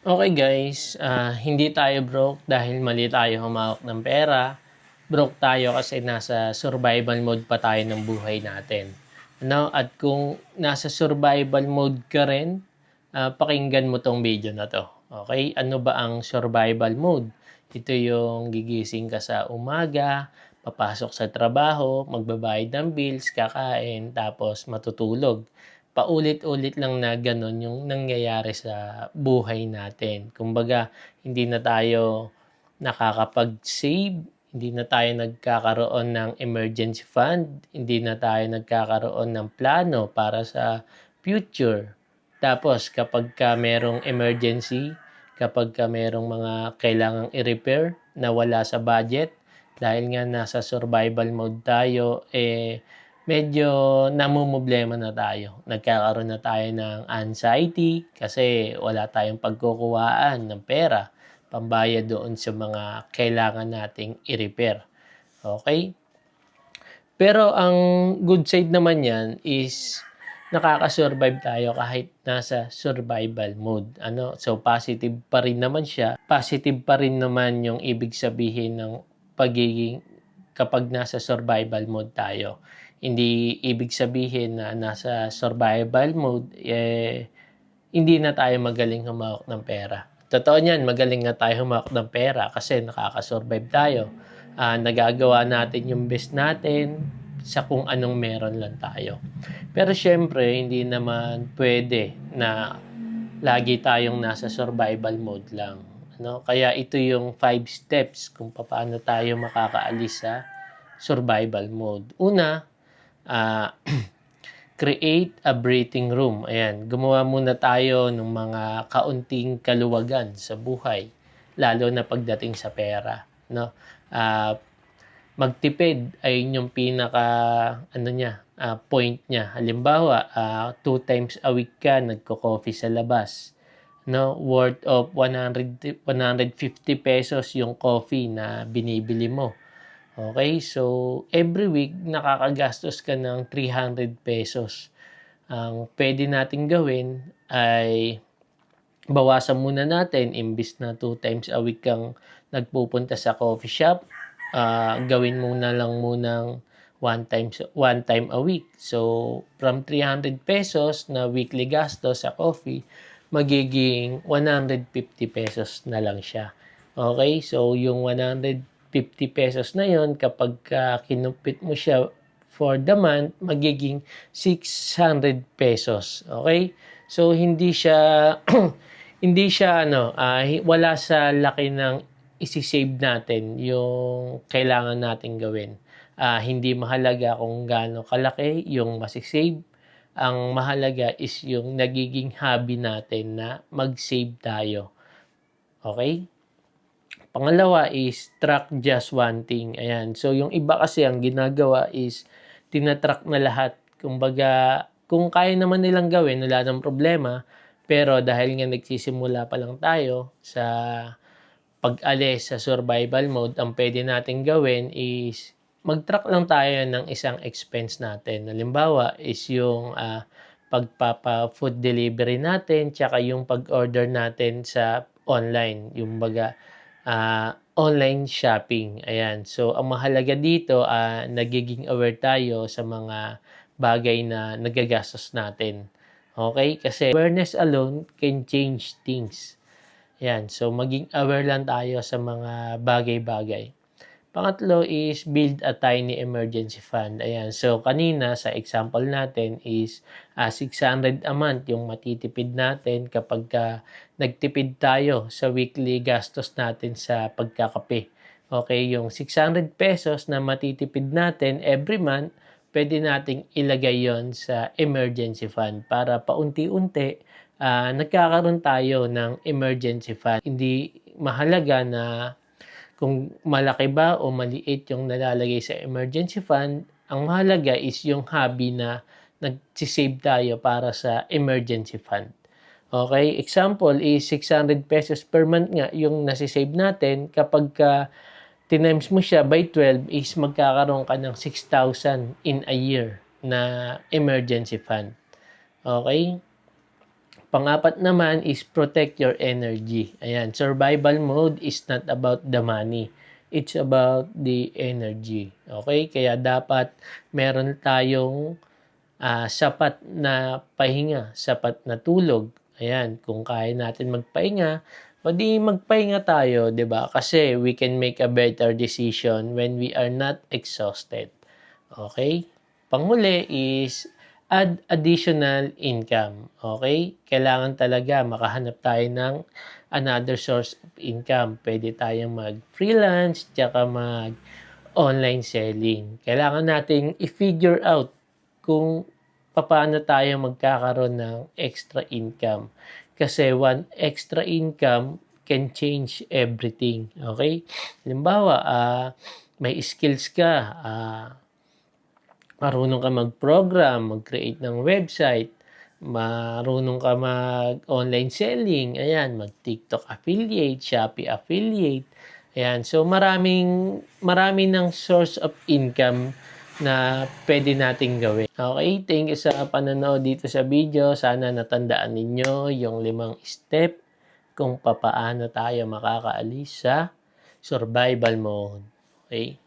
Okay guys, hindi tayo broke dahil mali tayo humawak ng pera. Broke tayo kasi nasa survival mode pa tayo ng buhay natin. Ano? At kung nasa survival mode ka rin, pakinggan mo tong video na to. Okay? Ano ba ang survival mode? Ito yung gigising ka sa umaga, papasok sa trabaho, magbabayad ng bills, kakain, tapos matutulog. Paulit-ulit lang na gano'n yung nangyayari sa buhay natin. Kumbaga, hindi na tayo nakakapag-save, hindi na tayo nagkakaroon ng emergency fund, hindi na tayo nagkakaroon ng plano para sa future. Tapos, kapag ka merong emergency, kapag ka merong mga kailangang i-repair na wala sa budget, dahil nga nasa survival mode tayo, medyo namumblema na tayo. Nagkakaroon na tayo ng anxiety kasi wala tayong pagkukuhaan ng pera pambayad doon sa mga kailangan nating i-repair. Okay? Pero ang good side naman yan is nakaka-survive tayo kahit nasa survival mode. So positive pa rin naman siya. Positive pa rin naman yung ibig sabihin ng pagiging kapag nasa survival mode tayo. Hindi ibig sabihin na nasa survival mode, hindi na tayo magaling humawak ng pera. Totoo niyan, magaling na tayo humawak ng pera kasi nakaka-survive tayo. Nagagawa natin yung best natin sa kung anong meron lang tayo. Pero syempre, hindi naman pwede na lagi tayong nasa survival mode lang. Kaya ito yung 5 steps kung paano tayo makakaalis sa survival mode. Una, uh, create a breathing room. Ayan, gumawa muna tayo ng mga kaunting kaluwagan sa buhay, lalo na pagdating sa pera. Uh, Magtipid ay yung pinaka point niya. Halimbawa, 2 times a week ka nagko-coffee sa labas. Worth of 150 pesos yung coffee na binibili mo. Okay, so every week nakakagastos ka ng 300 pesos. Ang pwede nating gawin ay bawasan muna natin, imbis na 2 times a week kang nagpupunta sa coffee shop, gawin mo na lang munang 1 time a week. So from 300 pesos na weekly gastos sa coffee, magiging 150 pesos na lang siya. Okay, so yung 150 pesos na yon, kapag kinupit mo siya for the month, magiging 600 pesos. Okay? So hindi siya hindi siya wala sa laki ng isi-save natin yung kailangan nating gawin. Hindi mahalaga kung gaano kalaki yung masisave. Ang mahalaga is yung nagiging hobby natin na mag-save tayo. Okay? Pangalawa is track just one thing. Ayan. So, yung iba kasi ang ginagawa is tinatrack na lahat. Kumbaga, kung kaya naman nilang gawin, wala nang problema. Pero dahil nga nagsisimula pa lang tayo sa pag-alis sa survival mode, ang pwede natin gawin is mag-track lang tayo ng isang expense natin. Halimbawa is yung pagpapa-food delivery natin, tsaka yung pag-order natin sa online. Yung baga, online shopping. Ayan. So, ang mahalaga dito, nagiging aware tayo sa mga bagay na nagagastos natin. Okay? Kasi awareness alone can change things. Ayan. So, maging aware lang tayo sa mga bagay-bagay. Pangatlo is build a tiny emergency fund. Ayan. So, kanina sa example natin is 600 a month yung matitipid natin kapag nagtipid tayo sa weekly gastos natin sa pagkakape. Okay, yung 600 pesos na matitipid natin every month, pwede nating ilagay yon sa emergency fund para paunti-unti nagkakaroon tayo ng emergency fund. Hindi mahalaga na kung malaki ba o maliit yung nalalagay sa emergency fund. Ang mahalaga is yung hobby na nagsisave tayo para sa emergency fund. Okay? Example is 600 pesos per month nga yung nasisave natin. Kapag tinimes mo siya by 12 is magkakaroon ka ng 6,000 in a year na emergency fund. Okay? Pang-apat naman is protect your energy. Ayan, survival mode is not about the money. It's about the energy. Okay? Kaya dapat meron tayong sapat na pahinga, sapat na tulog. Ayan, kung kaya natin magpahinga, o di magpahinga tayo, 'di ba? Kasi we can make a better decision when we are not exhausted. Okay? Panghuli is add additional income. Okay? Kailangan talaga makahanap tayo ng another source of income. Pwede tayong mag-freelance, tsaka mag-online selling. Kailangan nating i-figure out kung paano tayo magkakaroon ng extra income. Kasi one extra income can change everything. Okay? Halimbawa, may skills ka, marunong ka mag-program, mag-create ng website, marunong ka mag-online selling, ayan, mag-TikTok affiliate, Shopee affiliate, ayan. So, marami ng source of income na pwede nating gawin. Okay, thank you sa panonood dito sa video. Sana natandaan ninyo yung 5 step kung papaano tayo makakaalis sa survival mode. Okay?